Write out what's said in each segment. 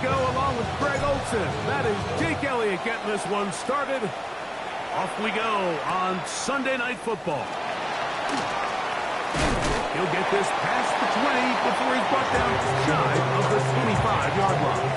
Rico along with Greg Olson. That is Jake Elliott getting this one started. Off we go on Sunday Night Football. He'll get this past the 20 before he's brought down shy of the 25-yard line.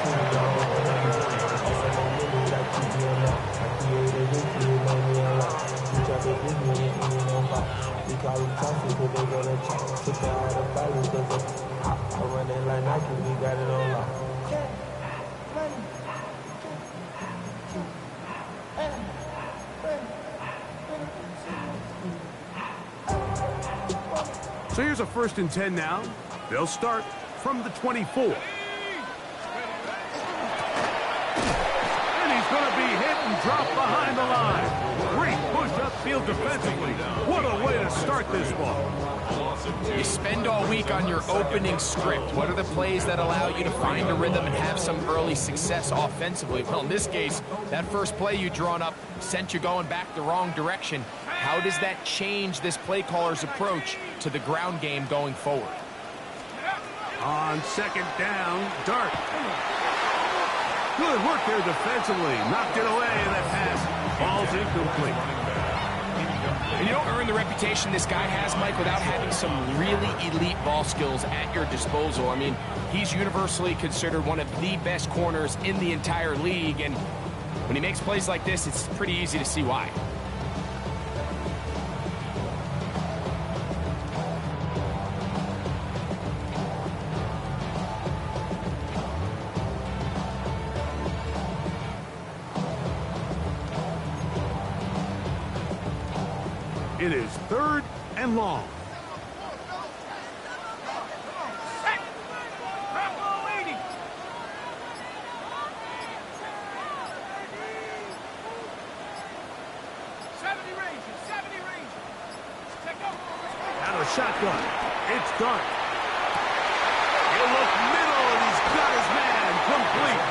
So here's a 1st and 10 now. They'll start from the 24. And he's going to be hit and dropped behind the line. Great push upfield defensively. What a way to start this ball. You spend all week on your opening script. What are the plays that allow you to find a rhythm and have some early success offensively? Well, in this case, that first play you drawn up sent you going back the wrong direction. How does that change this play caller's approach to the ground game going forward? On 2nd down, Dart. Good work there defensively. Knocked it away, and that pass falls incomplete. And you don't earn the reputation this guy has, Mike, without having some really elite ball skills at your disposal. I mean, he's universally considered one of the best corners in the entire league, and when he makes plays like this, it's pretty easy to see why. It is 3rd and long. Out of the shotgun. It's Dart. He'll look middle, and he's got his man complete.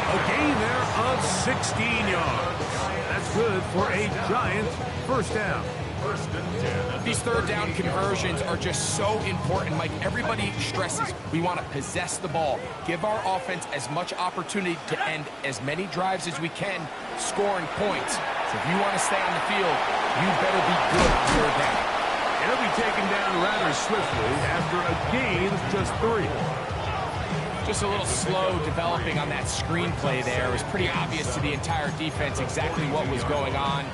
A gain there of 16 yards. That's good for a giant 1st down. These 3rd down conversions are just so important, Mike. Everybody stresses we want to possess the ball, give our offense as much opportunity to end as many drives as we can, scoring points. So if you want to stay on the field, you better be good for them. He'll be taken down rather swiftly after a gain of just 3. Just a little slow developing on that screenplay there. It was pretty obvious to the entire defense exactly what was going on.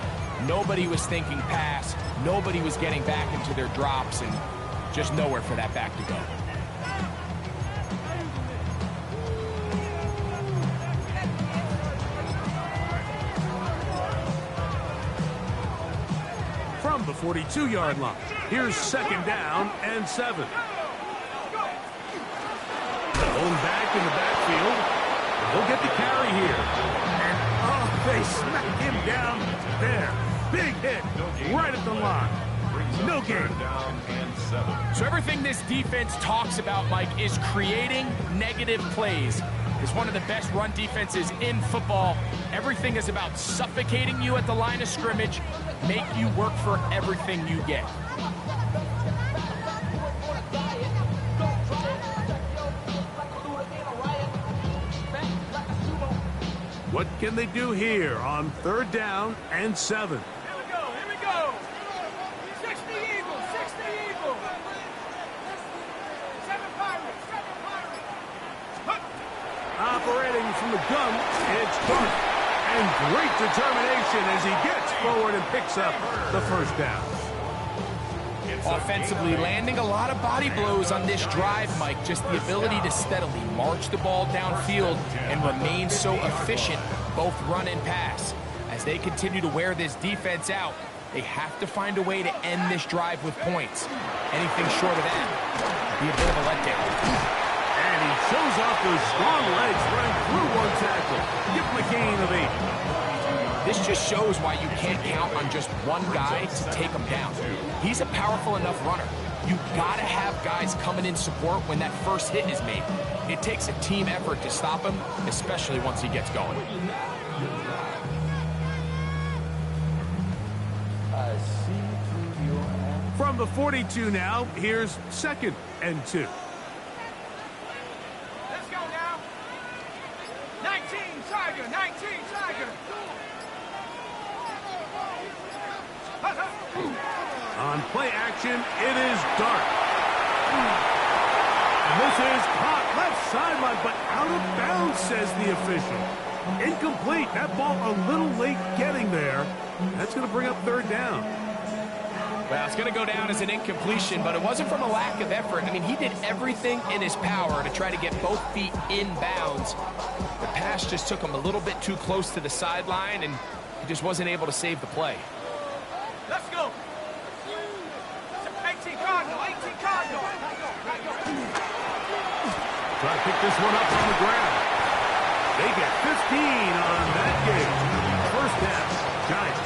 Nobody was thinking pass. Nobody was getting back into their drops, and just nowhere for that back to go. From the 42-yard line, here's 2nd down and 7. Going back in the backfield. He'll get the carry here. And, oh, they smack him down there. Big hit right at the line. No gain. So everything this defense talks about, Mike, is creating negative plays. It's one of the best run defenses in football. Everything is about suffocating you at the line of scrimmage, make you work for everything you get. What can they do here on 3rd down and 7? Here we go. 60 Eagles, 60 Eagles. 7 Pirates, 7 Pirates. Operating from the gun, it's Dart. And great determination as he gets forward and picks up the 1st down. Offensively, landing a lot of body blows on this drive, Mike. Just the ability to steadily march the ball downfield and remain so efficient, both run and pass. As they continue to wear this defense out, they have to find a way to end this drive with points. Anything short of that would be a bit of a letdown. And he shows off those strong legs running through one tackle. Give him a gain of 8. This just shows why you can't count on just one guy to take him down. He's a powerful enough runner. You've got to have guys coming in support when that first hit is made. It takes a team effort to stop him, especially once he gets going. From the 42 now, here's 2nd and 2. Let's go now. On play action, it is Dart. This is caught left sideline, but out of bounds, says the official. Incomplete. That ball a little late getting there. That's going to bring up third down. Well, it's going to go down as an incompletion, but it wasn't from a lack of effort. I mean, he did everything in his power to try to get both feet in bounds. The pass just took him a little bit too close to the sideline, and he just wasn't able to save the play. Let's go. 18 Cardinal, 18 Cardinal. Try to pick this one up on the ground. They get 15 on that game. First down, Giants.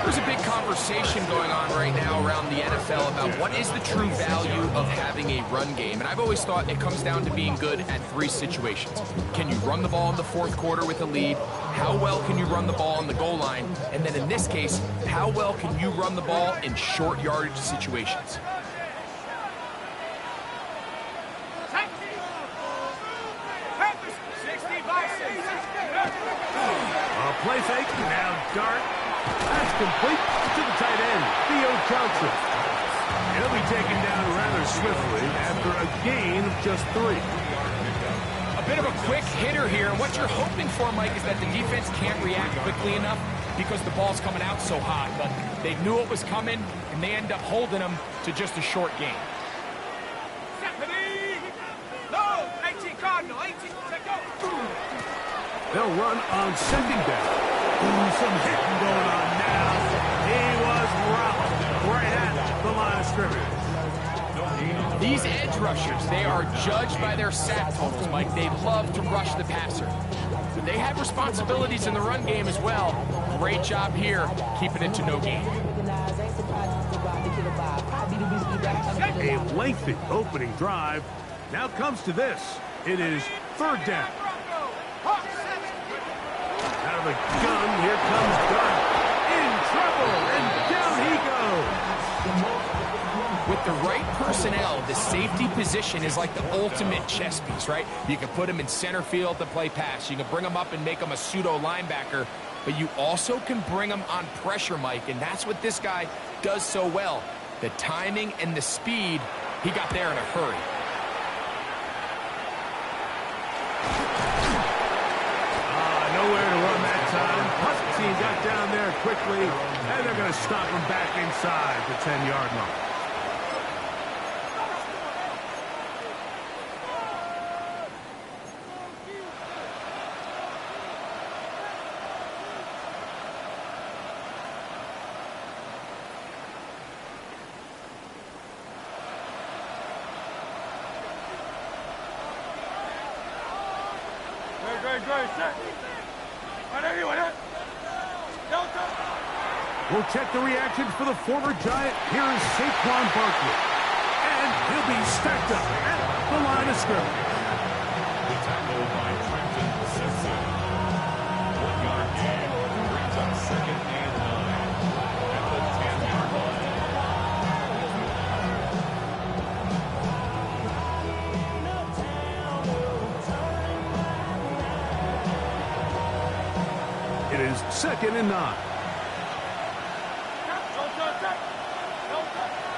There's a big conversation going on right now around the NFL about what is the true value of having a run game. And I've always thought it comes down to being good at three situations. Can you run the ball in the fourth quarter with a lead? How well can you run the ball on the goal line? And then in this case, how well can you run the ball in short yardage situations? Play fake, now Dart. That's complete to the tight end, Theo Johnson. He'll be taken down rather swiftly after a gain of just 3. A bit of a quick hitter here, and what you're hoping for, Mike, is that the defense can't react quickly enough because the ball's coming out so hot, but they knew it was coming, and they end up holding them to just a short gain. No, 18 Cardinal, 18, take go. They'll run on second down. Ooh, some hitting going on now. He was robbed right at the line of scrimmage. These edge rushers, they are judged by their sack totals, Mike. They love to rush the passer. But they have responsibilities in the run game as well. Great job here, keeping it to no gain. A lengthy opening drive. Now comes to this. It is third down. Out of the gun, here comes Dart. In trouble, and down he goes. With the right personnel, the safety position is like the ultimate chess piece, right? You can put him in center field to play pass. You can bring him up and make him a pseudo linebacker, but you also can bring him on pressure, Mike, and that's what this guy does so well. The timing and the speed, he got there in a hurry. Nowhere to run that time. Punt team got down there quickly, and they're going to stop him back inside the 10-yard line. Great, set. We'll check the reaction for the former Giant. Here is Saquon Barkley. And he'll be stacked up at the line of scrimmage. Tackled by Trenton Simpson. 1-yard gain brings up 2nd and 9 at the 10-yard line. It is 2nd and 9.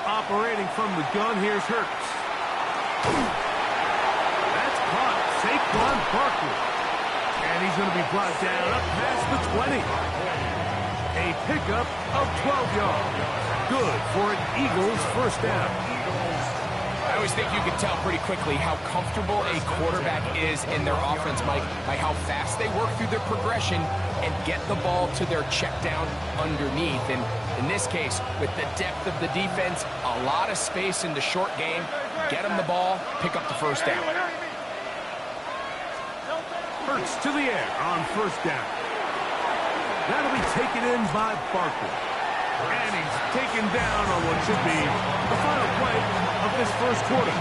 Operating from the gun, here's Hurts. That's caught. Saquon Barkley. And he's going to be brought down up past the 20. A pickup of 12 yards. Good for an Eagles first down. I always think you can tell pretty quickly how comfortable a quarterback is in their offense, Mike, by how fast they work through their progression and get the ball to their check down underneath. And in this case, with the depth of the defense, a lot of space in the short game, get them the ball, pick up the first down. Hurts to the air on first down. That'll be taken in by Barkley. And he's taken down on what should be the final play of this first quarter.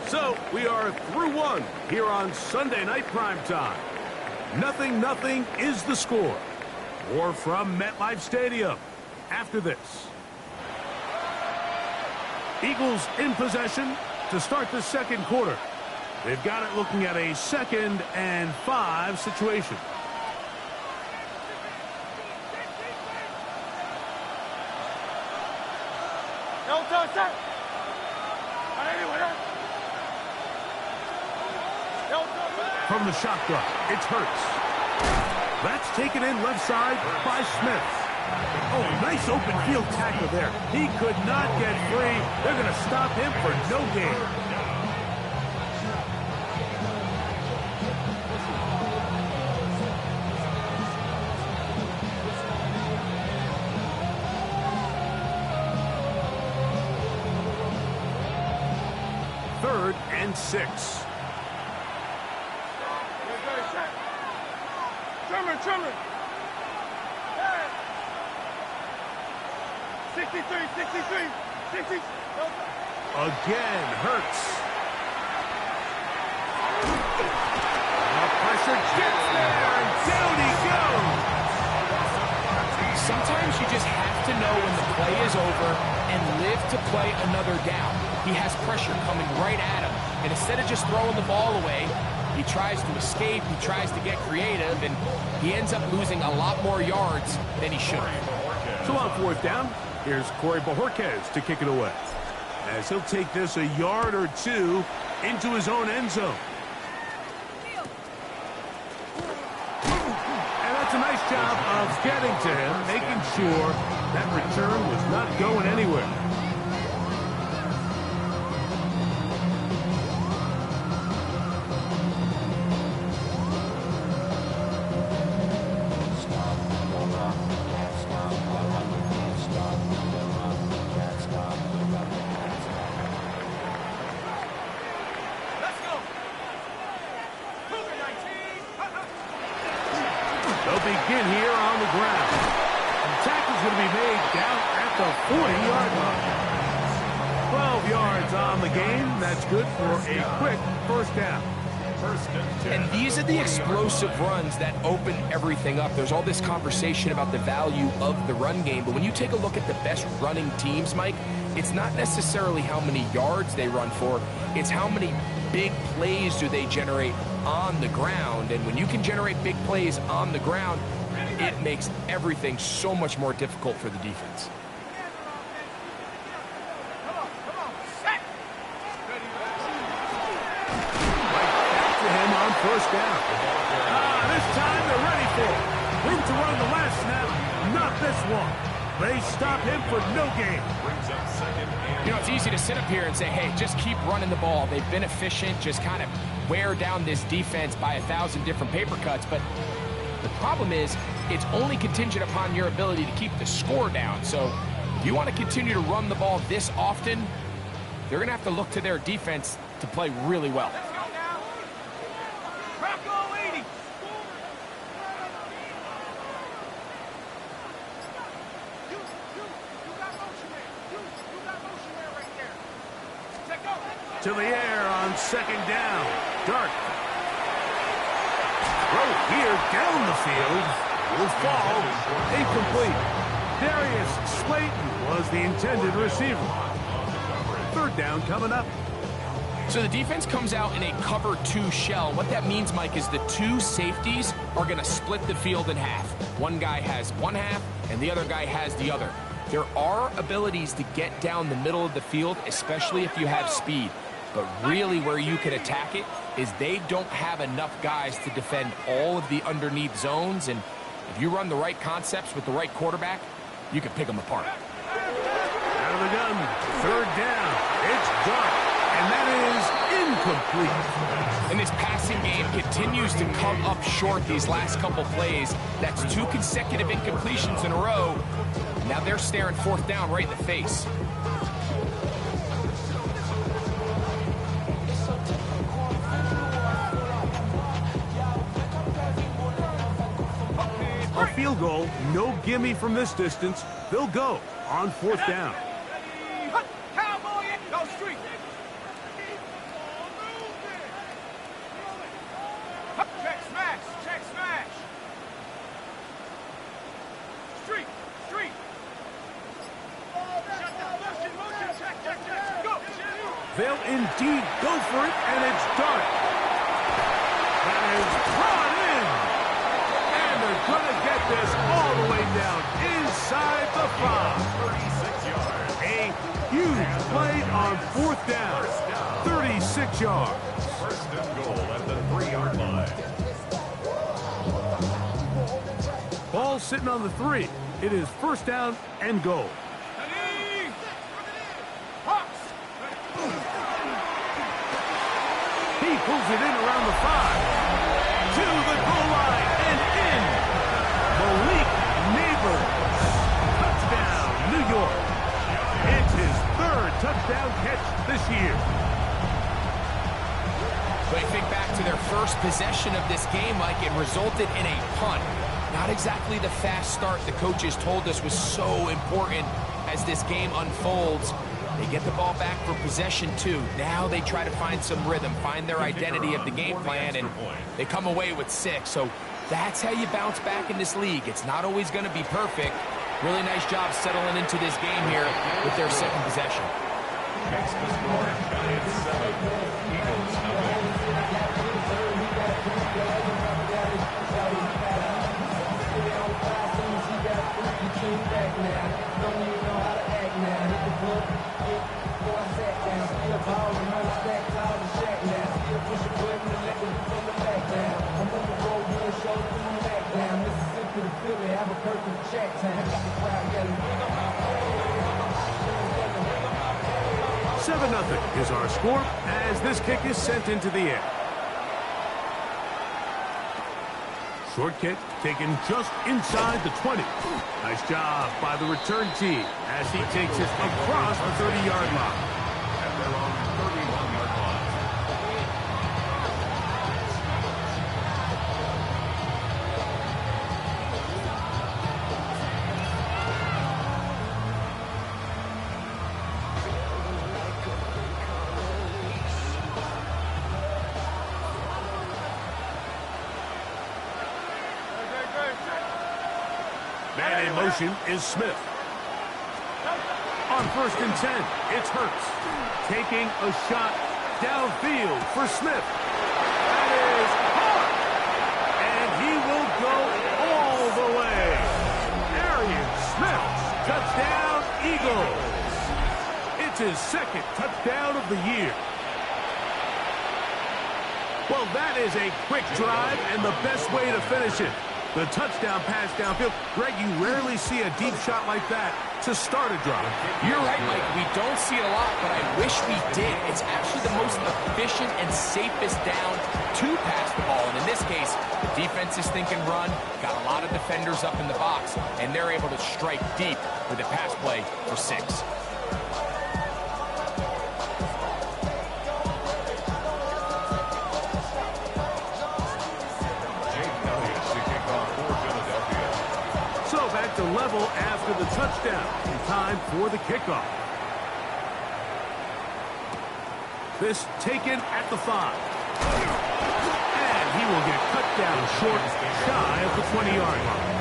So we are through one here on Sunday Night Primetime. 0-0 is the score. More from MetLife Stadium after this. Eagles in possession to start the second quarter. They've got it looking at a 2nd and 5 situation. From the shotgun, it's Hurts. That's taken in left side by Smith. Oh, nice open field tackle there. He could not get free. They're going to stop him for no gain. Third and 6. Trimmer. 63. Again, Hurts. The pressure gets there, and down he goes. Sometimes you just have to know when the play is over and live to play another down. He has pressure coming right at him, and instead of just throwing the ball away, he tries to escape, he tries to get creative, and he ends up losing a lot more yards than he should have. So on 4th down, here's Corey Bojorquez to kick it away, as he'll take this a yard or 2 into his own end zone. And that's a nice job of getting to him, making sure that return was not going anywhere. They'll begin here on the ground. And the tackle's going to be made down at the 40-yard line. 12 yards on the game. That's good for a quick first down. And these are the explosive runs that open everything up. There's all this conversation about the value of the run game, but when you take a look at the best running teams, Mike, it's not necessarily how many yards they run for, it's how many big plays do they generate on the ground. And when you can generate big plays on the ground, it makes everything so much more difficult for the defense. First down. This time they're ready for it. Room to run the last snap, not this one. They stop him for no gain. You know, it's easy to sit up here and say, hey, just keep running the ball. They've been efficient, just kind of wear down this defense by 1,000 different paper cuts. But the problem is, it's only contingent upon your ability to keep the score down. So if you want to continue to run the ball this often, they're going to have to look to their defense to play really well. To the air on second down. Dark. Throw here down the field. Will fall. Incomplete. Darius Slayton was the intended receiver. Third down coming up. So the defense comes out in a cover 2 shell. What that means, Mike, is the 2 safeties are going to split the field in half. One guy has one half, and the other guy has the other. There are abilities to get down the middle of the field, especially if you have speed. But really where you can attack it is they don't have enough guys to defend all of the underneath zones. And if you run the right concepts with the right quarterback, you can pick them apart. Out of the gun, third down. It's Dark, and that is incomplete. And this passing game continues to come up short these last couple plays. That's 2 consecutive incompletions in a row. Now they're staring fourth down right in the face. A field goal, no gimme from this distance. They'll go on fourth down. smash. Check smash. Street. Street. Motion. Check. Go. They'll indeed go for it, and it's done. That is brought in. And they're going to get this all the way down inside the 5. 36 yards. A huge play on 4th down. 36 yards. First and goal at the 3-yard line. Ball sitting on the 3. It is 1st down and goal. Ready. Hawks. He pulls it in around the 5. To the goal line and in. Malik Neighbors. Touchdown, New York. It's his 3rd touchdown catch this year. But think back to their first possession of this game, Mike. It resulted in a punt. Not exactly the fast start the coaches told us was so important as this game unfolds. They get the ball back for possession 2. Now they try to find some rhythm, find their identity of the game plan, and they come away with 6. So that's how you bounce back in this league. It's not always going to be perfect. Really nice job settling into this game here with their 2nd possession. Makes the score Giants 7, Eagles nothing. Seven 0 is our score as this kick is sent into the air. Short kick taken just inside the 20. Nice job by the return team as he takes it across the 30-yard line. And they're on 31-yard line. Man in motion is Smith. On 1st and 10, it's Hurts. Taking a shot downfield for Smith. That is hard. And he will go all the way. Arian Smith, touchdown Eagles. It's his 2nd touchdown of the year. Well, that is a quick drive and the best way to finish it. The touchdown pass downfield. Greg, you rarely see a deep shot like that to start a drive. You're right, Mike. We don't see it a lot, but I wish we did. It's actually the most efficient and safest down to pass the ball. And in this case, the defense is thinking run, got a lot of defenders up in the box, and they're able to strike deep with a pass play for 6. To level after the touchdown. Time for the kickoff. This taken at the 5. And he will get cut down short, shy of the 20-yard line.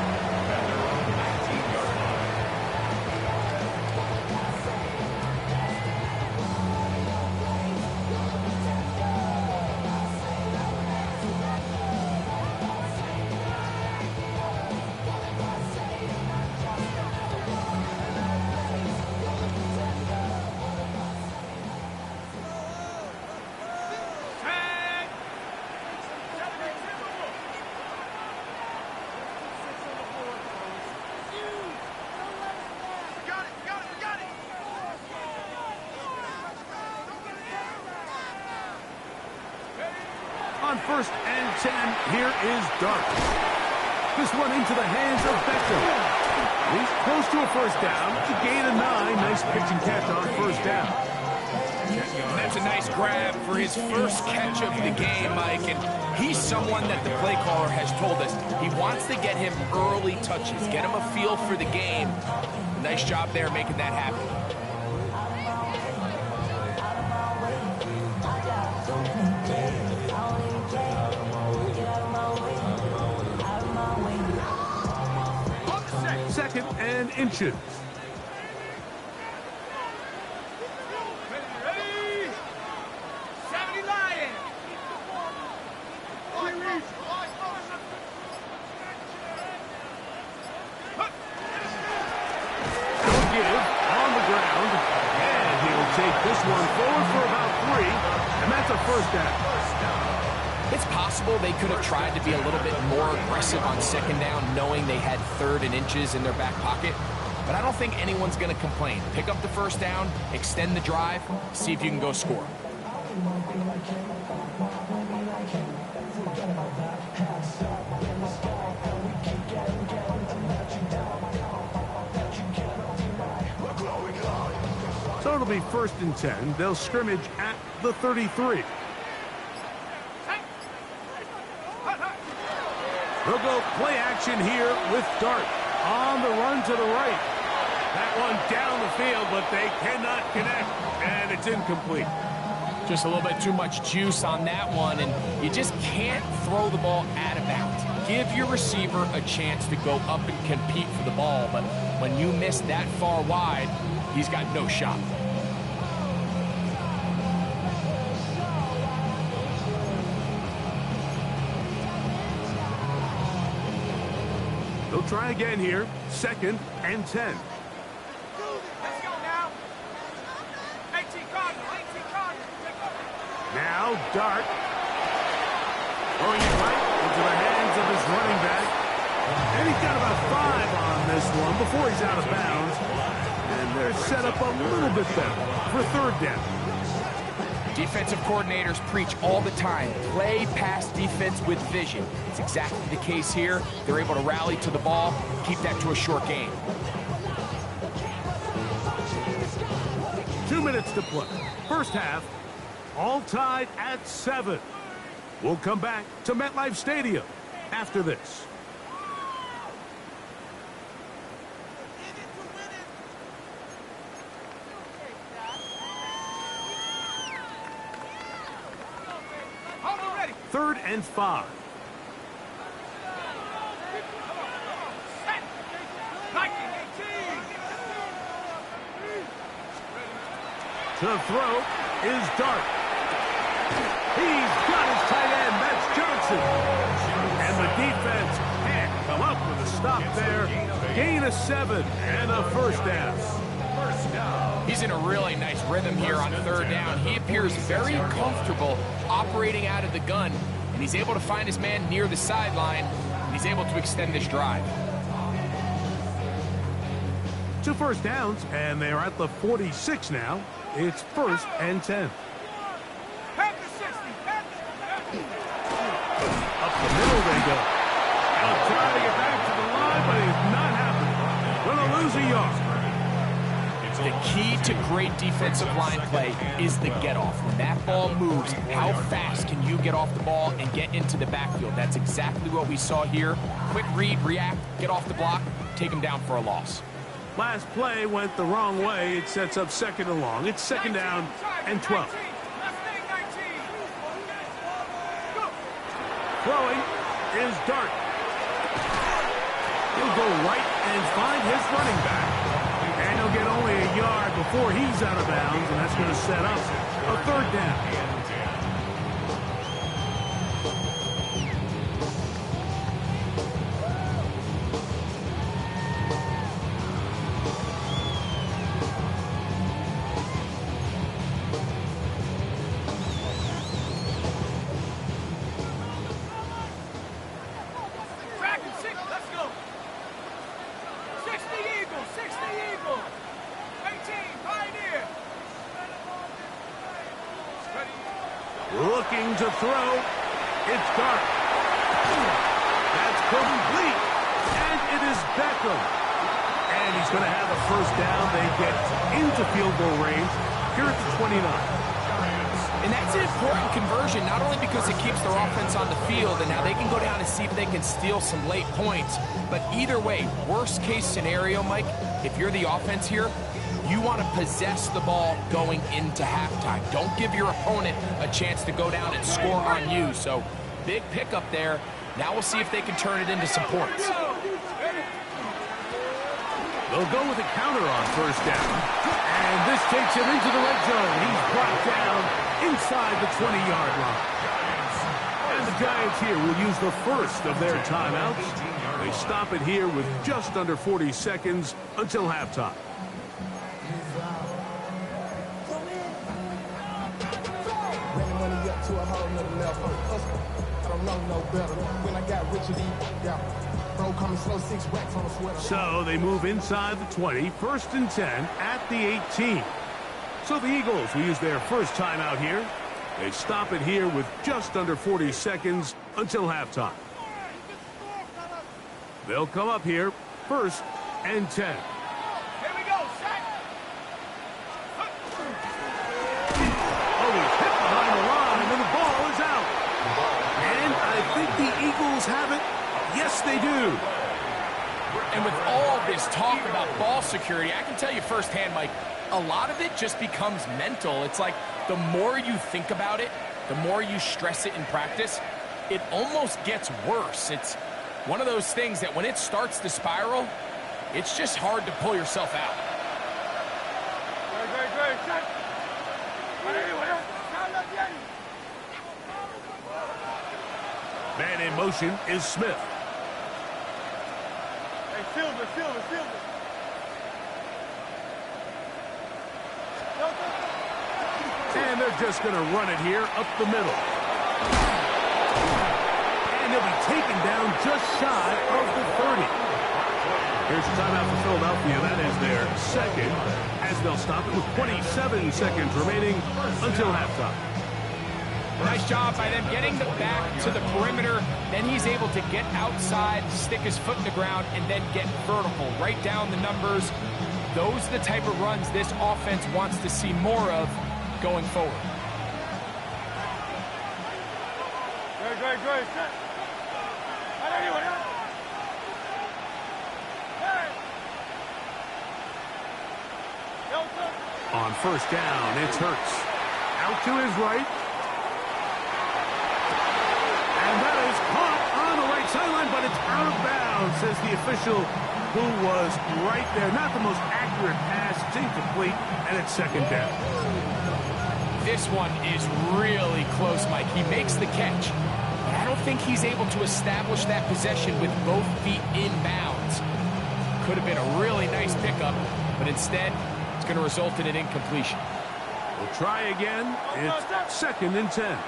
On 1st and 10, here is Dart. This one into the hands of Beckham. He's close to a 1st down. A gain of 9. Nice pitch and catch on 1st down. And that's a nice grab for his first catch of the game, Mike. And he's someone that the play caller has told us he wants to get him early touches, get him a feel for the game. Nice job there making that happen. 2nd and inches. Ready? 70 Lion. Don't give on the ground. And he'll take this one forward for about 3. And that's a first down. It's possible they could have tried to be a little bit more aggressive on 2nd down, knowing they had 3rd and inches in their back pocket. But I don't think anyone's going to complain. Pick up the first down, extend the drive, see if you can go score. So it'll be 1st and 10. They'll scrimmage at the 33. They'll go play action here with Dart on the run to the right. That one down the field, but they cannot connect, and it's incomplete. Just a little bit too much juice on that one, and you just can't throw the ball out of bounds. Give your receiver a chance to go up and compete for the ball, but when you miss that far wide, he's got no shot. They'll try again here, 2nd and 10. Let's go now. 18 Cardinal, 18 Cardinal. Now Dart throwing it right into the hands of his running back. And he's got about 5 on this one before he's out of bounds. And they're set up a little bit better for 3rd down. Defensive coordinators preach all the time, play pass defense with vision. It's exactly the case here. They're able to rally to the ball, keep that to a short game. 2 minutes to play. First half, all tied at 7. We'll come back to MetLife Stadium after this. Hold ready. 3rd and 5. Set. 19, 18. To throw is Dart. He's got his tight end. That's Johnson. And the defense can't come up with a stop there. Gain of 7 and a first down. He's in a really nice rhythm here on 3rd down. He appears very comfortable operating out of the gun, and he's able to find his man near the sideline, and he's able to extend this drive. 2 first downs, and they're at the 46 now. It's 1st and 10. Head to 60. Head to... Up the middle they go. They'll try to get back to the line, but it's not happening. Going to lose a yard. The key to great defensive line play is the get-off. When that ball moves, how fast can you get off the ball and get into the backfield? That's exactly what we saw here. Quick read, react, get off the block, take him down for a loss. Last play went the wrong way. It sets up 2nd and long. It's 2nd down and 12. Throwing is Dart. He'll go right and find his running back. And he'll get only a yard before he's out of bounds, and that's going to set up a 3rd down. Looking to throw. It's Dart. That's complete. And it is Beckham. And he's going to have a first down. They get into field goal range here at the 29. And that's an important conversion, not only because it keeps their offense on the field, and now they can go down and see if they can steal some late points. But either way, worst case scenario, Mike, if you're the offense here, you want to possess the ball going into halftime. Don't give your opponent a chance to go down and score on you. So big pickup there. Now we'll see if they can turn it into some points. They'll go with a counter on first down. And this takes him into the red zone. He's brought down inside the 20-yard line. And the Giants here will use the first of their timeouts. They stop it here with just under 40 seconds until halftime. So they move inside the 20, first and 10 at the 18. So the Eagles will use their first timeout here. They stop it here with just under 40 seconds until halftime. They'll come up here, first and 10. Here we go, set. Oh, he's hit behind the line, and the ball is out. And I think the Eagles have it. Yes, they do. And with all this talk about ball security, I can tell you firsthand, Mike, a lot of it just becomes mental. It's like the more you think about it, the more you stress it in practice, it almost gets worse. It's one of those things that when it starts to spiral, it's just hard to pull yourself out. Great, set. Man in motion is Smith. Hey, Silver. And they're just going to run it here up the middle. And they'll be taken down just shy of the 30. Here's a timeout for Philadelphia. That is their second, as they'll stop it with 27 seconds remaining until halftime. Nice job by them getting the back to the perimeter. Then he's able to get outside, stick his foot in the ground, and then get vertical. Right down the numbers. Those are the type of runs this offense wants to see more of going forward. Great, set. On first down, it's Hurts. Out to his right. And that is caught on the right sideline, but it's out of bounds, says the official who was right there. Not the most accurate pass. It's incomplete, and it's second down. This one is really close, Mike. He makes the catch, but I don't think he's able to establish that possession with both feet in bounds. Could have been a really nice pickup, but instead, it's going to result in an incompletion. We'll try again. It's second and 10.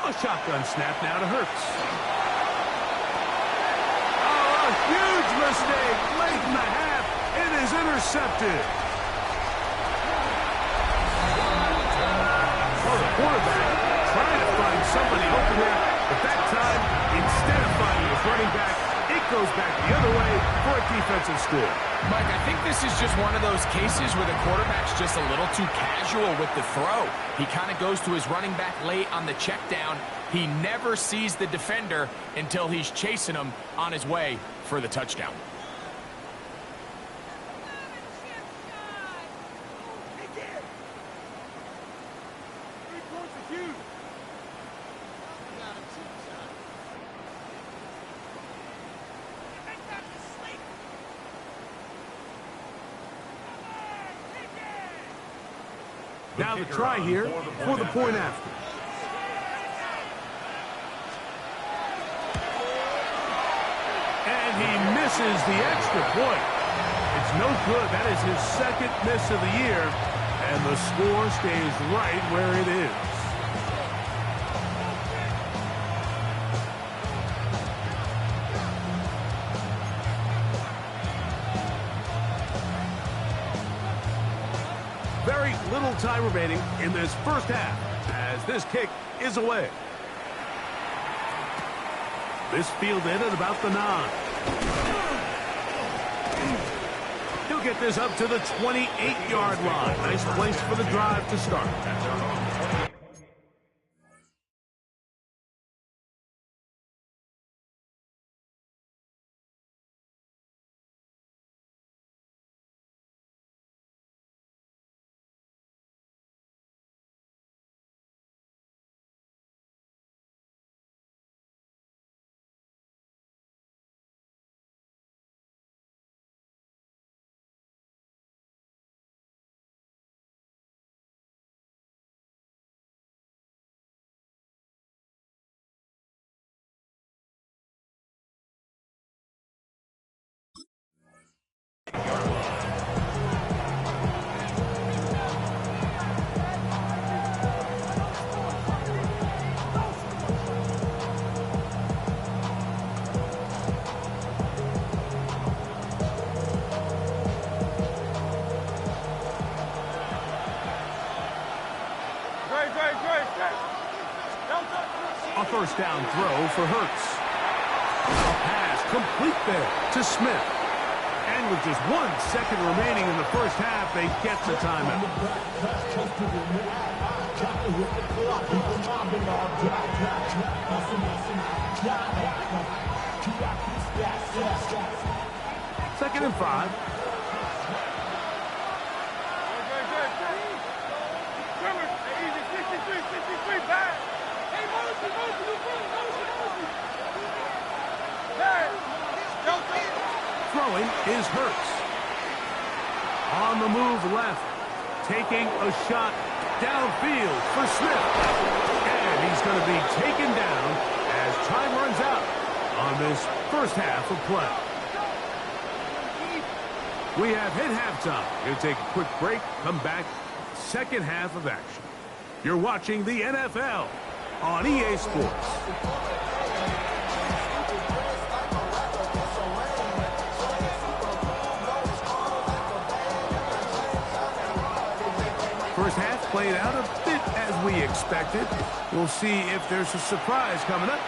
A shotgun snap now to Hurts. Oh, a huge mistake late in the half. It is intercepted. Oh, the quarterback trying to find somebody open there, but that time, instead of finding his running back, it goes back the other way for a defensive score. Mike, I think this is just one of those cases where the quarterback's just a little too casual with the throw. He kind of goes to his running back late on the check down. He never sees the defender until he's chasing him on his way for the touchdown. Now the try here for the point after. And he misses the extra point. It's no good. That is his second miss of the year. And the score stays right where it is. Very little time remaining in this first half as this kick is away. This fielded at about the 9. He'll get this up to the 28-yard line. Nice place for the drive to start. A first down throw for Hurts. A pass complete there to Smith. And with just 1 second remaining in the first half, they get the timeout. Second and 5. Throwing is Hurts. On the move left. Taking a shot downfield for Smith. And he's going to be taken down as time runs out on this first half of play. We have hit halftime. We'll take a quick break, come back, second half of action. You're watching the NFL on EA Sports. First half played out a bit as we expected. We'll see if there's a surprise coming up.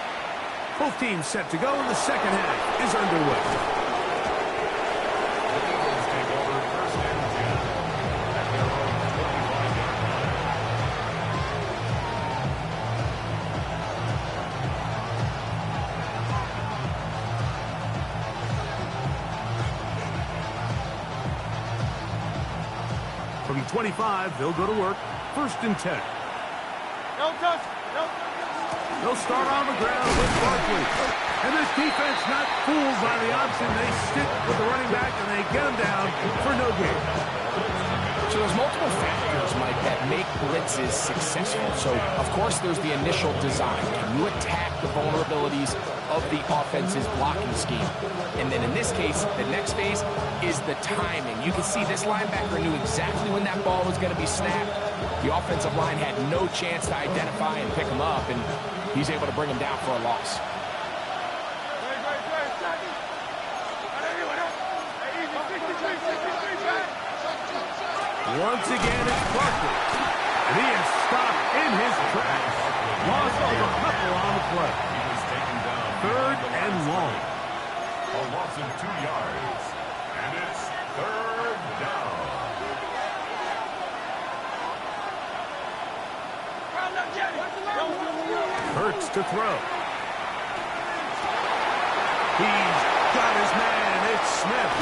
Both teams set to go, and the second half is underway. From 25, they'll go to work. First and 10. No touch. No touch. They'll start on the ground with Barkley. And this defense not fooled by the option. They stick with the running back, and they get him down for no gain. So there's multiple factors, Mike, that make blitzes successful. So, of course, there's the initial design. Can you attack the vulnerabilities of the offense's blocking scheme? And then in this case, the next phase is the timing. You can see this linebacker knew exactly when that ball was going to be snapped. The offensive line had no chance to identify and pick him up, and he's able to bring him down for a loss. Once again, it's Barkley. And he is stopped in his tracks. Loss of a couple on the play. He was taken down. Third and long. A loss of 2 yards. And it's third down. Hurts to throw. He's got his man. It's Smith.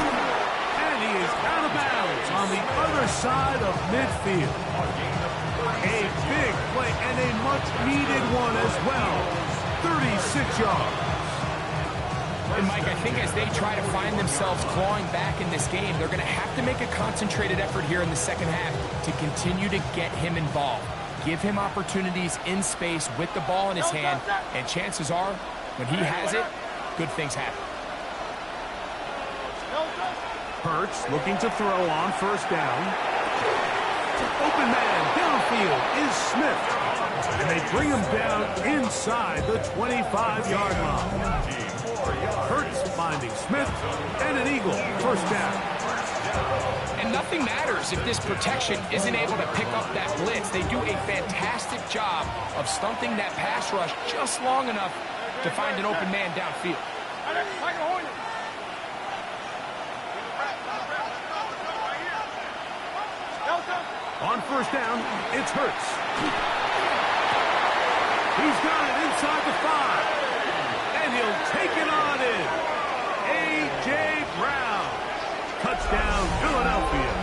And he is out of bounds on the other side of midfield. A big play and a much-needed one as well. 36 yards. And, Mike, I think as they try to find themselves clawing back in this game, they're going to have to make a concentrated effort here in the second half to continue to get him involved. Give him opportunities in space with the ball in his hand, and chances are, when he has it, good things happen. Hurts looking to throw on first down. Open man downfield is Smith. And they bring him down inside the 25-yard line. Hurts finding Smith and an eagle. First down. And nothing matters if this protection isn't able to pick up that blitz. They do a fantastic job of stunting that pass rush just long enough to find an open man downfield. On first down, it's Hurts. He's got it inside the 5. And he'll take it on in. A.J. Brown. Touchdown, Philadelphia.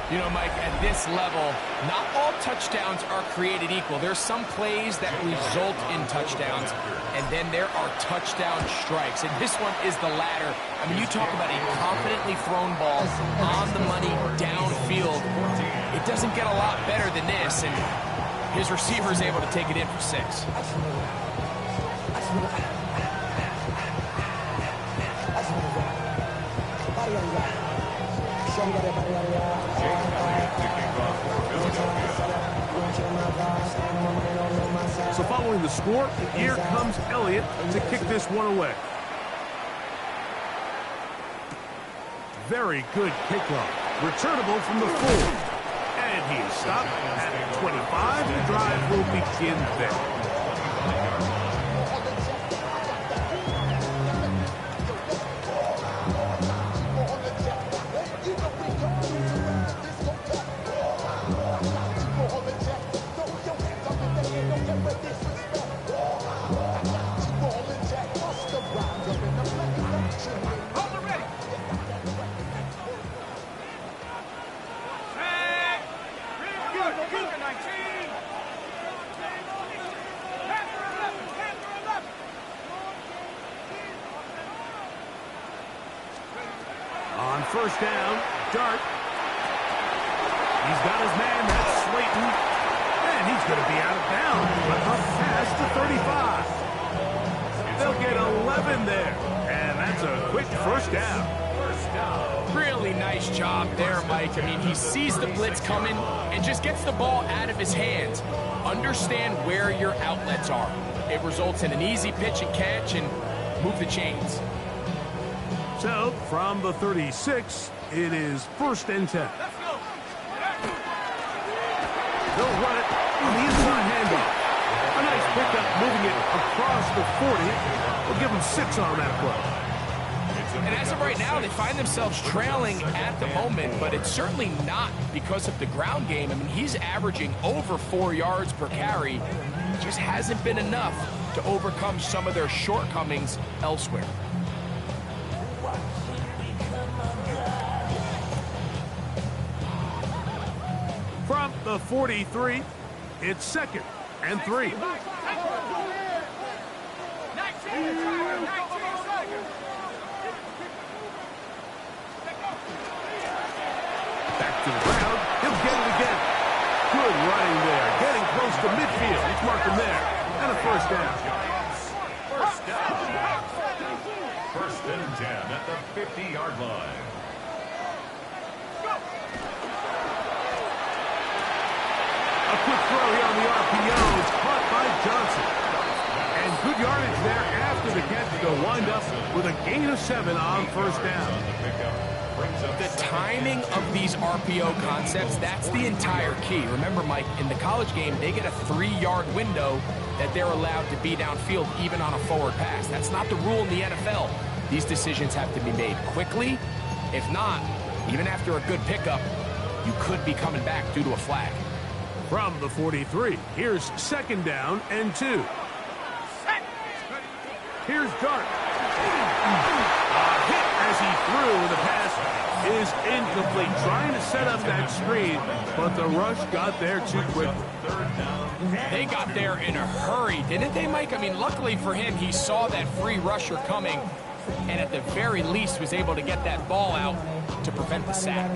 You know, Mike, at this level, not all touchdowns are created equal. There's some plays that result in touchdowns, and then there are touchdown strikes. And this one is the latter. I mean, you talk about a confidently thrown ball on the money downfield. It doesn't get a lot better than this, and his receiver is able to take it in for 6. So following the score, here comes Elliott to kick this one away. Very good kickoff. Returnable from the 4. And he is stopped at 25. The drive will begin there. On first down, Dart. He's got his man, that's Slayton. And he's going to be out of bounds, but up past the 35. They'll get 11 there, and that's a quick first down. Really nice job there, Mike. I mean, he sees the blitz coming and just gets the ball out of his hands. Understand where your outlets are. It results in an easy pitch and catch and move the chains. So, from the 36, it is 1st and 10. They'll run it on the inside handoff. A nice pickup moving it across the 40. We'll give them 6 on that play. And as of right now, they find themselves trailing at the moment, but it's certainly not because of the ground game. I mean, he's averaging over 4 yards per carry. It just hasn't been enough to overcome some of their shortcomings elsewhere. From the 43, it's 2nd and 3. Back to the ground. He'll get it again. Good running there. Getting close to midfield. He's marking there. And a first down. First and 10 at the 50-yard line. A quick throw here on the RPO. It's caught by Johnson. And good yardage there after the catch to wind up with a gain of 7 on first down. The timing of these RPO concepts, that's the entire key. Remember, Mike, in the college game, they get a 3-yard window that they're allowed to be downfield even on a forward pass. That's not the rule in the NFL. These decisions have to be made quickly. If not, even after a good pickup, you could be coming back due to a flag. From the 43, here's 2nd down and 2. Here's Dart. A hit as he threw. The pass is incomplete. Trying to set up that screen, but the rush got there too quickly. They got there in a hurry, didn't they, Mike? I mean, luckily for him, he saw that free rusher coming, and at the very least was able to get that ball out to prevent the sack.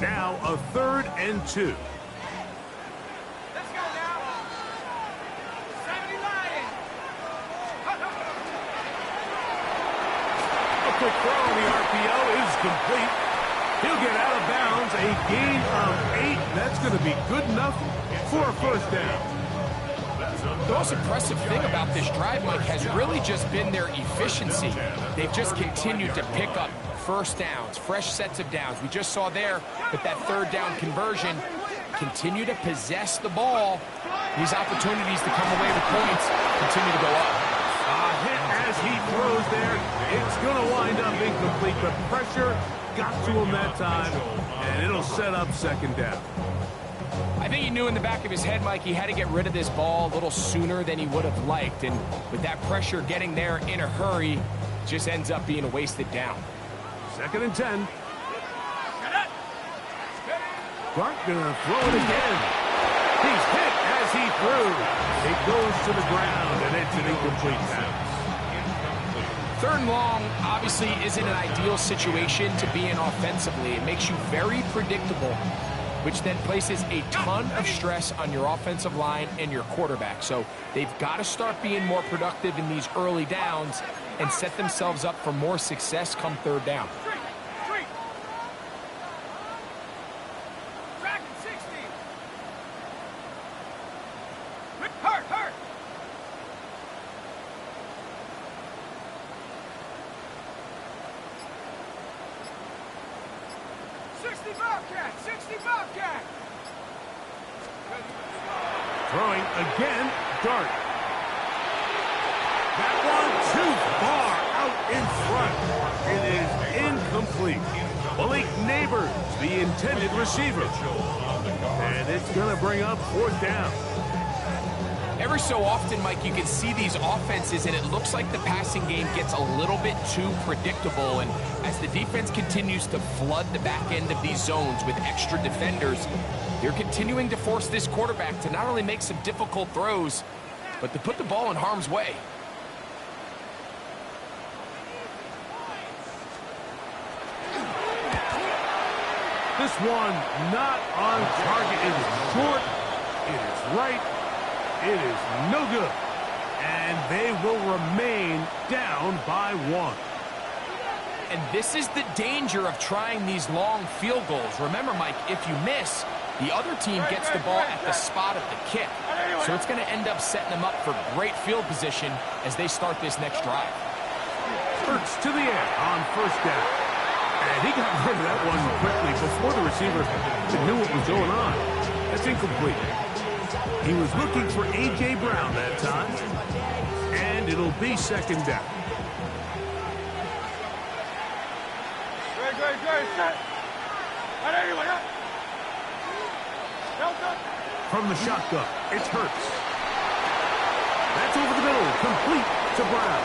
Now a 3rd and 2. Let's go now. 70 Lions. A quick throw on the RPO is complete. He'll get out of bounds. A gain of 8. That's going to be good enough for a first down. The most impressive thing about this drive, Mike, has really just been their efficiency. They've just continued to pick up first downs, fresh sets of downs. We just saw there with that 3rd down conversion, continue to possess the ball. These opportunities to come away with points continue to go up. A hit as he throws there. It's going to wind up incomplete, but pressure got to him that time, and it'll set up 2nd down. I think he knew in the back of his head, Mike, he had to get rid of this ball a little sooner than he would have liked. And with that pressure getting there in a hurry, just ends up being a wasted down. 2nd and 10. Dart gonna throw it again. He's hit as he threw. It goes to the ground, and it's an incomplete pass. 3rd and long obviously isn't an ideal situation to be in offensively. It makes you very predictable, which then places a ton of stress on your offensive line and your quarterback. So they've got to start being more productive in these early downs and set themselves up for more success come 3rd down. 60 Bobcat! 60 Bobcat! Throwing again, dart. That one too far out in front. It is incomplete. Malik Neighbors, the intended receiver. And it's going to bring up fourth down. Every so often, Mike, you can see these offenses, and it looks like the passing game gets a little bit too predictable. And as the defense continues to flood the back end of these zones with extra defenders, they're continuing to force this quarterback to not only make some difficult throws, but to put the ball in harm's way. This one not on target. It is short. It is right. It is no good. And they will remain down by one. And this is the danger of trying these long field goals. Remember, Mike, if you miss, the other team gets the ball at the spot of the kick. So it's going to end up setting them up for great field position as they start this next drive. Hurts to the air on first down. And he got rid of that one quickly before the receiver knew what was going on. That's incomplete. He was looking for A.J. Brown that time. And it'll be second down. From the shotgun, it's Hurts. That's over the middle, complete to Brown.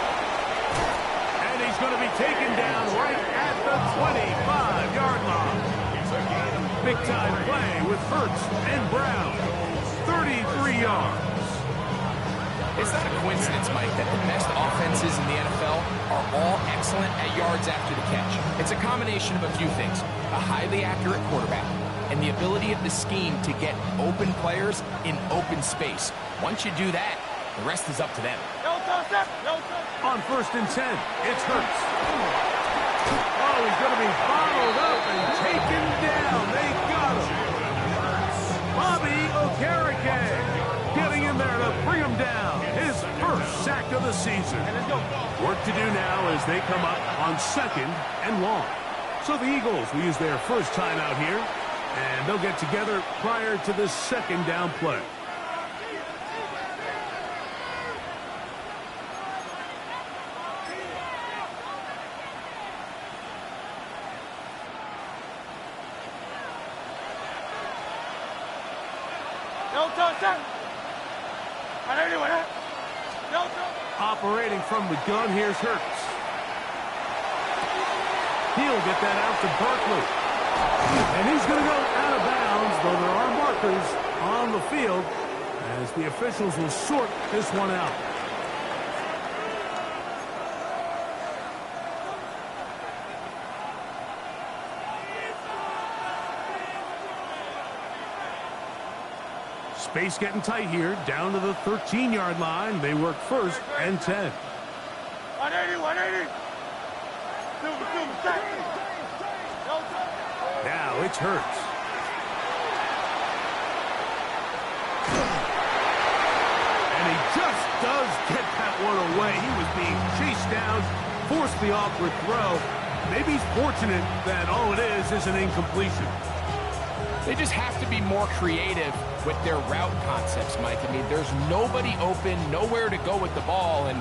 And he's going to be taken down right at the 25-yard line. Big-time play with Hurts and Brown. 33 yards. It's not a coincidence, Mike, that the best offenses in the NFL are all excellent at yards after the catch. It's a combination of a few things. A highly accurate quarterback and the ability of the scheme to get open players in open space. Once you do that, the rest is up to them. On first and 10, it's Hurts. Oh, he's going to be bottled up and taken down. They got him. Bobby Okereke getting in there to bring him down. His first sack of the season. Work to do now as they come up on second and long. So the Eagles will use their first time out here, and they'll get together prior to the second down play. Operating from the gun, here's Hurts. He'll get that out to Barkley. And he's going to go out of bounds, though there are markers on the field as the officials will sort this one out. Space getting tight here, down to the 13-yard line. They work first and 10. 180. Now it's Hurts. And he just does get that one away. He was being chased down, forced the awkward throw. Maybe he's fortunate that all it is an incompletion. They just have to be more creative with their route concepts, Mike. I mean, there's nobody open, nowhere to go with the ball, and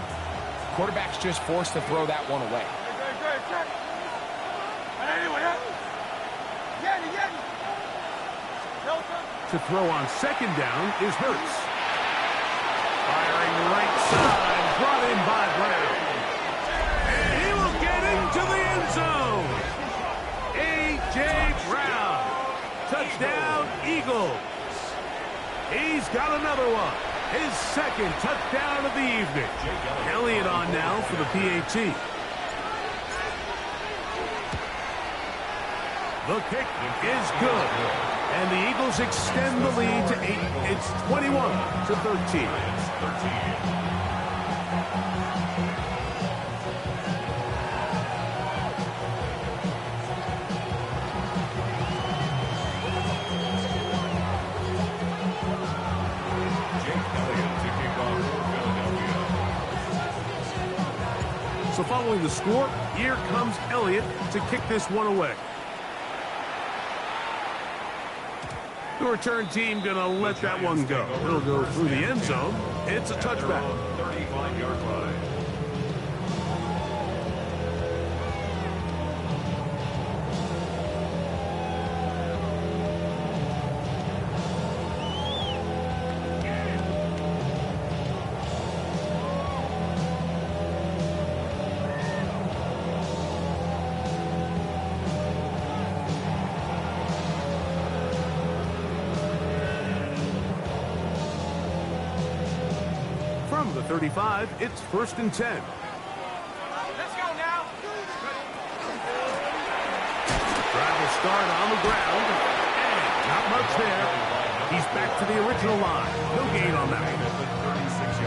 quarterback's just forced to throw that one away. To throw on second down is Hurts. Firing right side, brought in by Brown. And he will get into the end zone. A.J. Brown. Touchdown, Eagles. He's got another one. His second touchdown of the evening. Elliott on now for the PAT. The kick is good. And the Eagles extend the lead to 8. It's 21-13. So following the score, here comes Elliott to kick this one away. The return team going to let that one go. It'll go through the end zone. It's a touchback. 35-yard line. From the 35, it's 1st and 10. Let's go now. Drive will start on the ground. And not much there. He's back to the original line. No gain on that.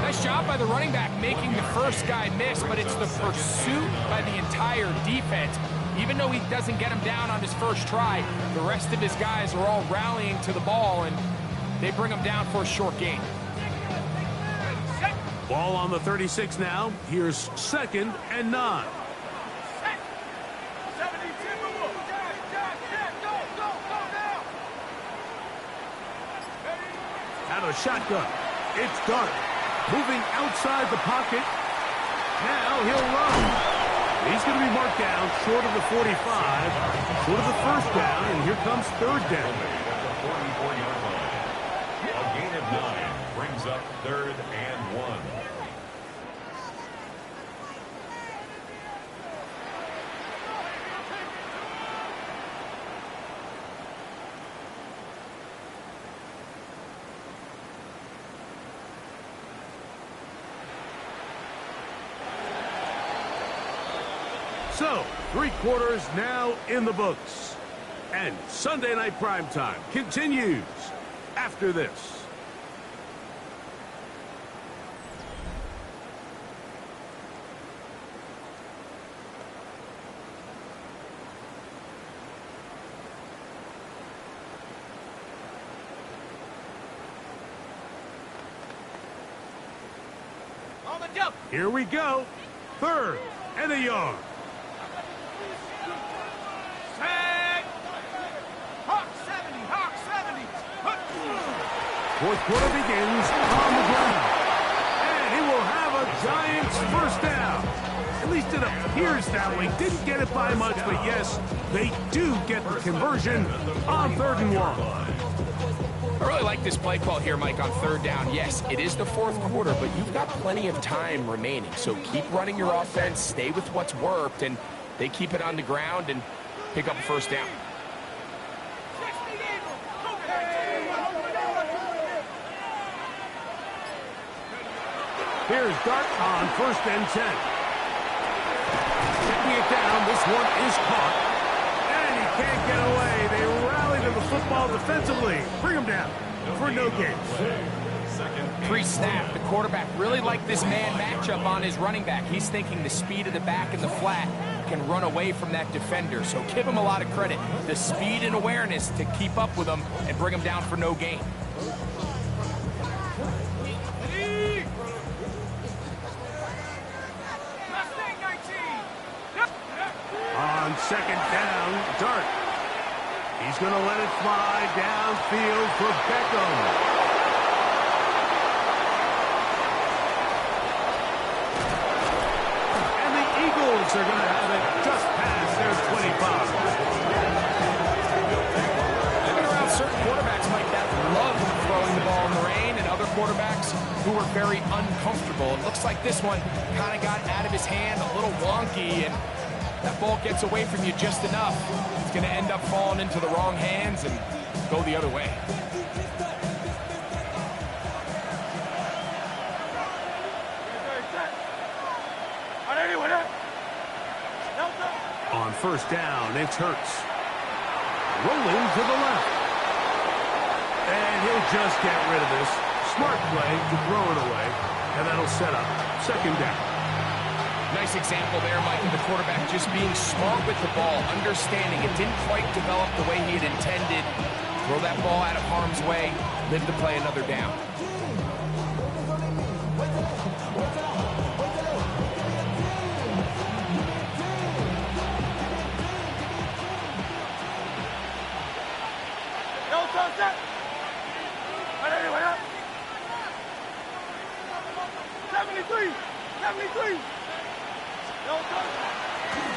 Nice job by the running back making the first guy miss, but it's the pursuit by the entire defense. Even though he doesn't get him down on his first try, the rest of his guys are all rallying to the ball, and they bring him down for a short gain. Ball on the 36 now. Here's 2nd and 9. Out of the shotgun. It's Dart. Moving outside the pocket. Now he'll run. He's going to be marked down short of the 45, short of the first down, and here comes 3rd down. At the 44-yard line. A gain of 9 brings up 3rd and 1. So, 3 quarters now in the books. And Sunday Night Primetime continues after this. On the jump. Here we go. 3rd and a yard. Tag. Hawk 70. Hawk 70. 4th quarter begins on the ground. And he will have a Giants first down. At least it appears that way. Didn't get it by much, but yes, they do get the conversion on 3rd and 1. I really like this play call here, Mike, on 3rd down. Yes, it is the 4th quarter, but you've got plenty of time remaining. So keep running your offense, stay with what's worked, and they keep it on the ground and pick up a first down. Here's Dart on 1st and 10. Taking it down, this one is caught. And he can't get away. They rally to the football defensively. Bring him down for no gain. Pre-snap, the quarterback really liked this man matchup on his running back. He's thinking the speed of the back in the flat can run away from that defender. So give him a lot of credit. The speed and awareness to keep up with him and bring him down for no gain. On 2nd down, Dart. He's going to let it fly downfield for Beckham. And the Eagles are going to have it just past their 25. I've been around certain quarterbacks, Mike, that love throwing the ball in the rain, and other quarterbacks who are very uncomfortable. It looks like this one kind of got out of his hand, a little wonky, and that ball gets away from you just enough. It's going to end up falling into the wrong hands and go the other way. On 1st down, it's Hurts. Rolling to the left. And he'll just get rid of this. Smart play to throw it away. And that'll set up 2nd down. Nice example there, Mike, of the quarterback just being smart with the ball, understanding it didn't quite develop the way he had intended. Throw that ball out of harm's way, live to play another down.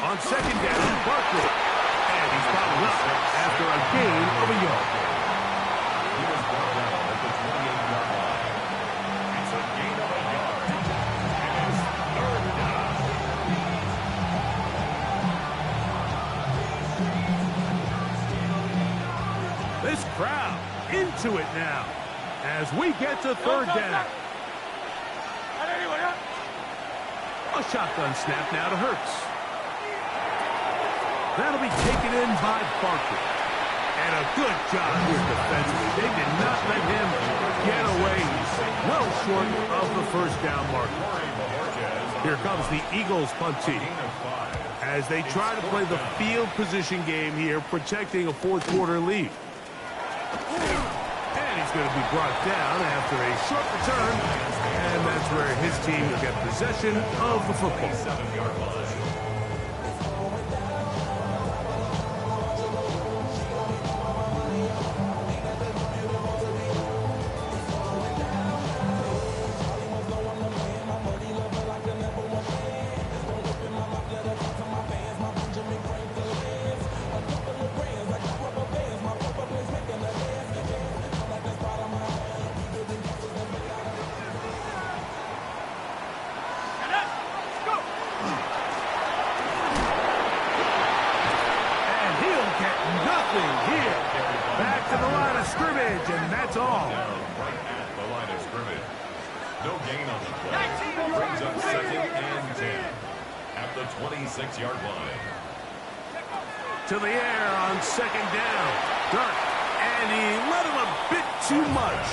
On second down, Barkley. And he's bottled up after a gain of a yard. He was brought down at the 28-yard line. It's a gain of a yard. And it's third down. This crowd into it now as we get to third down. A shotgun snap now to Hurts. That'll be taken in by Barkley. And a good job here defensively. They did not let him get away well short of the first down marker. Here comes the Eagles punt team as they try to play the field position game here, protecting a fourth quarter lead. And he's going to be brought down after a short return. And that's where his team will get possession of the football. 7-yard line. And that's all. Right at the line of scrimmage. No gain on the play. Brings up second and 10 at the 26-yard line. To the air on second down. Dart. And he let him a bit too much.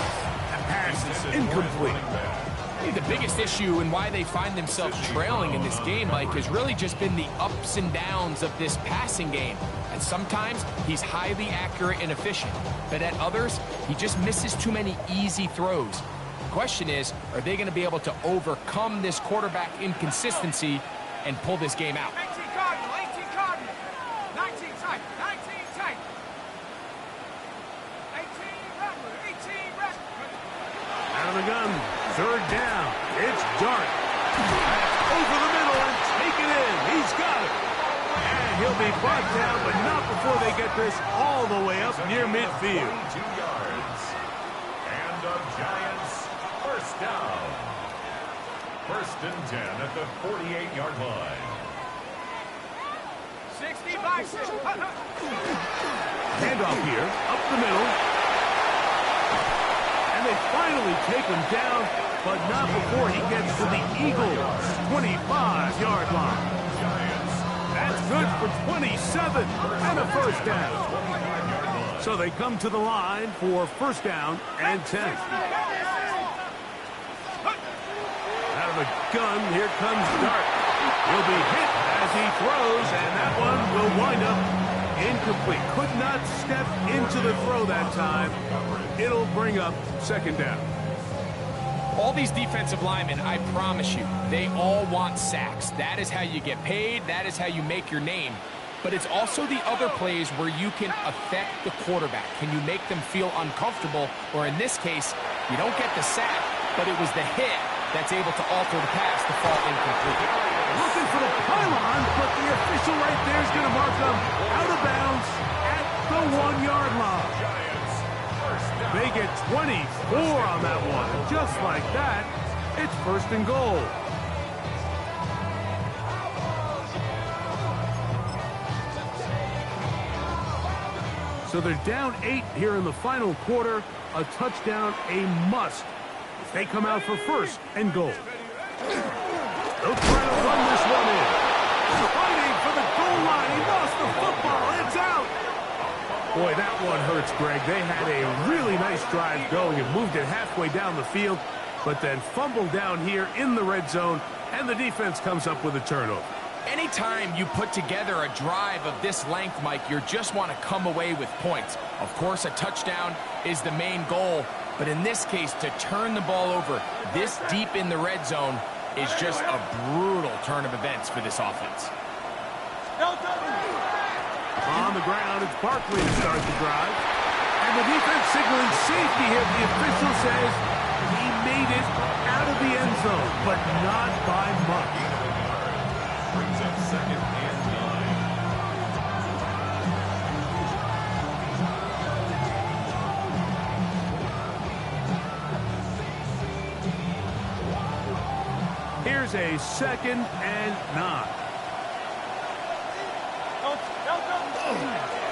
The pass is incomplete. I think the biggest issue and why they find themselves trailing in this game, Mike, has really just been the ups and downs of this passing game. And sometimes he's highly accurate and efficient, but at others, he just misses too many easy throws. The question is, are they going to be able to overcome this quarterback inconsistency and pull this game out? 18 Cardinal, 18 Cardinal. 19 tight, 19 tight. 18 Rattler, 18 Rattler. Out of the gun, third down. It's Dart. Over the middle and take it in. He's got it. And he'll be brought down, but not before they get this all the way up near midfield. 22 yards. And the Giants first down. First and 10 at the 48-yard line. 60 by 6. Handoff here, up the middle. And they finally take him down, but not before he gets to the Eagles' 25-yard line. That's good for 27 and a first down. So they come to the line for first down and 10. Out of the gun, here comes Dart. He'll be hit as he throws, and that one will wind up incomplete. Could not step into the throw that time. It'll bring up second down. All these defensive linemen, I promise you, they all want sacks. That is how you get paid. That is how you make your name. But it's also the other plays where you can affect the quarterback. Can you make them feel uncomfortable? Or in this case, you don't get the sack, but it was the hit that's able to alter the pass to fall incomplete. Looking for the pylon, but the official right there is going to mark them out of bounds at the 1-yard line. They get 24 on that one. Just like that, it's first and goal. So they're down 8 here in the final quarter. A touchdown, a must. If they come out for first and goal. They'll try to run this one in. Fighting for the goal line. He lost the football. It's out. Boy, that one hurts, Greg. They had a really nice drive going and moved it halfway down the field, but then fumbled down here in the red zone, and the defense comes up with a turnover. Anytime you put together a drive of this length, Mike, you just want to come away with points. Of course, a touchdown is the main goal, but in this case, to turn the ball over this deep in the red zone is just a brutal turn of events for this offense. On the ground, it's Barkley to start the drive. And the defense signaling safety here. The official says He made it out of the end zone, but not by much. Brings up second and 9. Here's a 2nd and 9.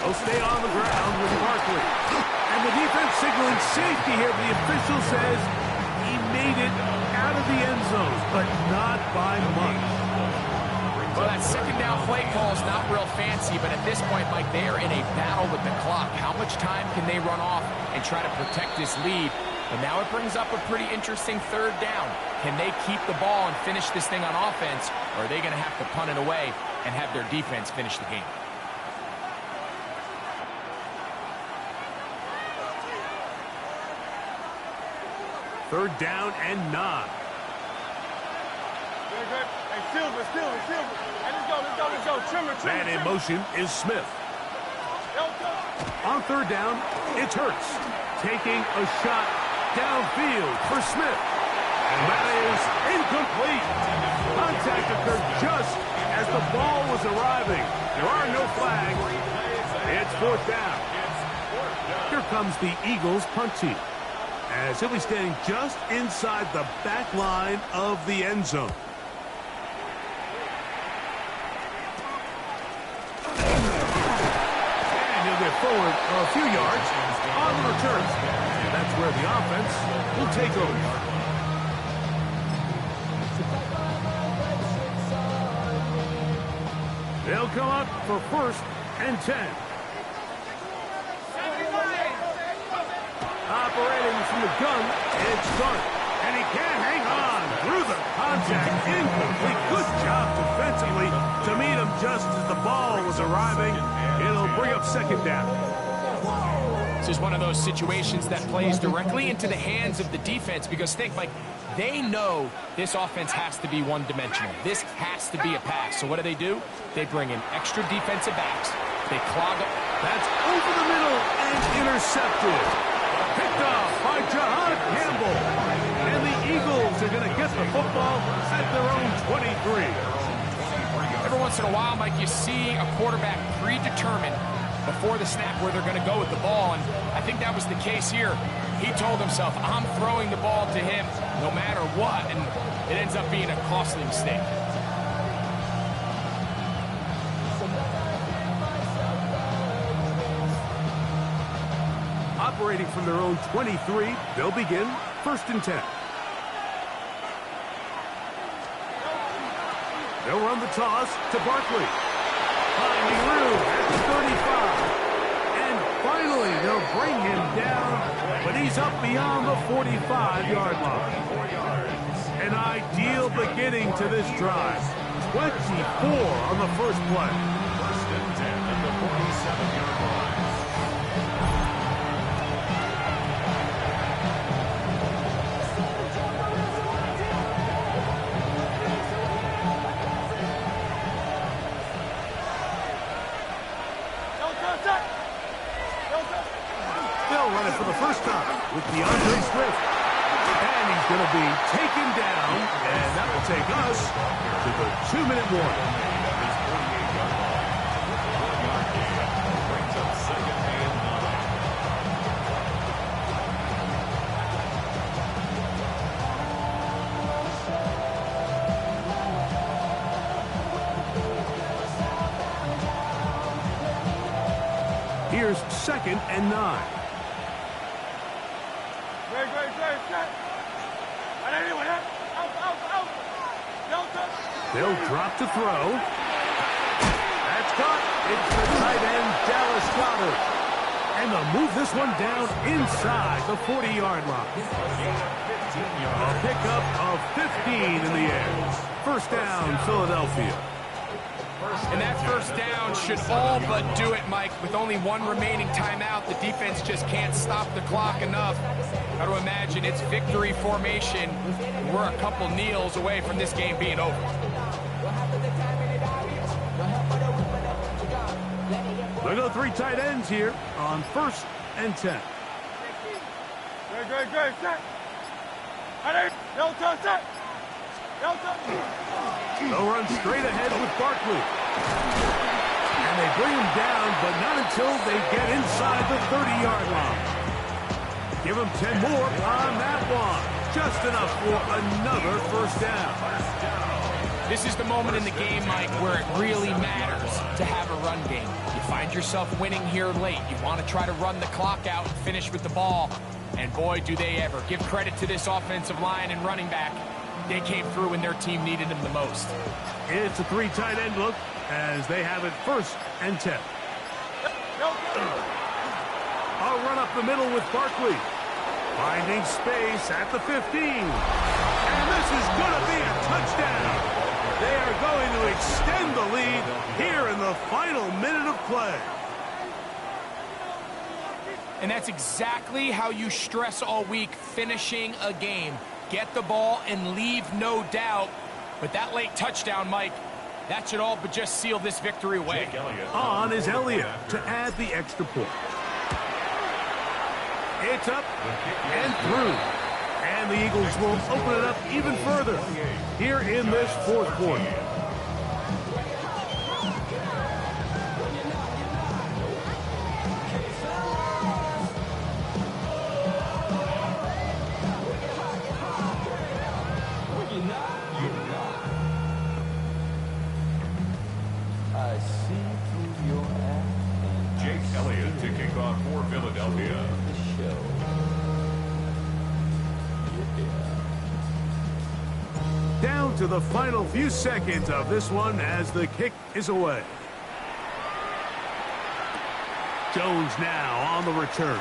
They'll stay on the ground with Barkley. And the defense signaling safety here. The official says he made it out of the end zone, but not by much. Well, that second down play call is not real fancy, but at this point, Mike, they are in a battle with the clock. How much time can they run off and try to protect this lead? And now it brings up a pretty interesting 3rd down. Can they keep the ball and finish this thing on offense, or are they going to have to punt it away and have their defense finish the game? Third down and 9. Good, good. Hey, Silver. Hey, let's go. Trimmer. Man in motion is Smith. On 3rd down, it's Hurts taking a shot downfield for Smith. And that is incomplete. Contact occurred just as the ball was arriving. There are no flags. It's 4th down. Here comes the Eagles punt team, as he'll be standing just inside the back line of the end zone. And he'll get forward a few yards on the return. And that's where the offense will take over. They'll come up for 1st and 10. Operating from the gun, it's Dart. And he can't hang on through the contact. Incomplete. Good job defensively to meet him just as the ball was arriving. It'll bring up 2nd down. This is one of those situations that plays directly into the hands of the defense, because think, Mike, they know this offense has to be one-dimensional. This has to be a pass. So what do? They bring in extra defensive backs. They clog up. That's over the middle and intercepted. Picked off by Jahan Campbell. And the Eagles are going to get the football at their own 23. Every once in a while, Mike, you see a quarterback predetermined before the snap where they're going to go with the ball, and I think that was the case here. He told himself, I'm throwing the ball to him no matter what, and it ends up being a costly mistake. Operating from their own 23, they'll begin 1st and 10. They'll run the toss to Barkley. Finding room at the 35. And finally, they'll bring him down, but he's up beyond the 45-yard line. An ideal beginning to this drive. 24 on the first play. 1st and 10 at the 47-yard line. They'll run it for the first time with DeAndre Swift. And he's going to be taken down, and that will take us to the 2-minute warning. Brings up 2nd and 9. Here's 2nd and 9. They'll drop to throw. That's caught. It's the tight end, Dallas Goedert. And they'll move this one down inside the 40-yard line. A pickup of 15 in the air. 1st down, Philadelphia. And that 1st down should all but do it, Mike. With only one remaining timeout, the defense just can't stop the clock enough. Got to imagine it's victory formation. We're a couple kneels away from this game being over. They go 3 tight ends here on 1st and 10. They'll run straight ahead with Barkley. And they bring him down, but not until they get inside the 30-yard line. Give him 10 more on that one. Just enough for another first down. This is the moment in the game, Mike, where it really matters to have a run game. You find yourself winning here late. You want to try to run the clock out and finish with the ball. And boy, do they ever. Give credit to this offensive line and running back. They came through when their team needed them the most. It's a 3 tight end look as they have it 1st and 10. A run up the middle with Barkley. Finding space at the 15. And this is going to be a touchdown. They are going to extend the lead here in the final minute of play. And that's exactly how you stress all week, finishing a game. Get the ball and leave no doubt. But that late touchdown, Mike, that should all but just seal this victory away. On is Elliott to add the extra point. It's up and through. And the Eagles will open it up even further here in this 4th quarter. Jake Elliott to kick off for Philadelphia. Down to the final few seconds of this one as the kick is away. Jones now on the return.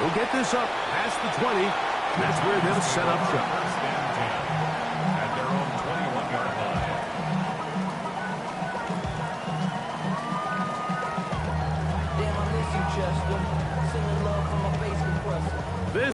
He'll get this up past the 20. That's where they'll set up shop.